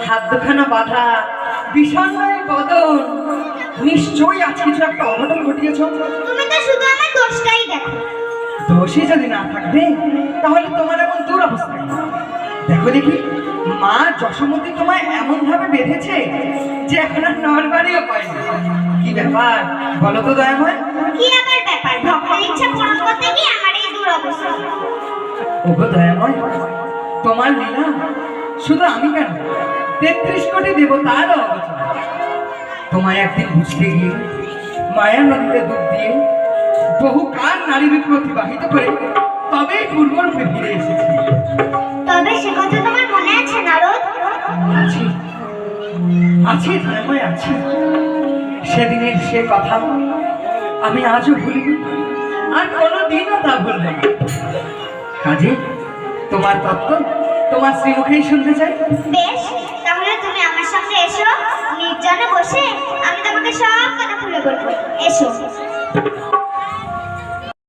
হাত দুখানা বাঁধা বিষণ্ণ বদন, নিশ্চয়ই আজ কিছু একটা অঘটন ঘটিয়েছ। তুমি তো শুধু আমার দোষটাই দেখো। দোষই যদি না থাকবে তাহলে তোমার এমন দুরবস্থা। দেখো দেখি, মা যশোমতী তোমায় এমন ভাবে বেঁধেছে যে এখন আর নড়বাড়িও পায়নি। কি ব্যাপার বলো তো দয়াময়? কি আবার ব্যাপার? ভক্তের ইচ্ছা পূরণ করতে গিয়ে আমার এই দুরবস্থা। ওগো দয়াময়, তোমার লীলা শুধু আমি কেন, ৩৩ কোটি দেবতারও অগোচর। তোমায় একদিন বুঝতে গিয়ে মায়া নদীতে ডুব দিয়ে বহু কাল নারী রূপে অতিবাহিত করে তবেই পূর্বরূপে ফিরে এসেছি। তবে সে কথা তোমার মনে আছে নারদ? আছি আছি দয়াময়, আছি। সেদিনের সে কথা আমি আজও ভুলিনি, আর কোনোদিনও তা ভুলব না। কাজে তোমার তত্ত্ব তোমার শ্রীমুখেই শুনতে চাই। বেশ, তাহলে তুমি আমার সঙ্গে এসো, নির্জনে বসে আমি তোমাকে সব কথা খুলে বলবো। এসো।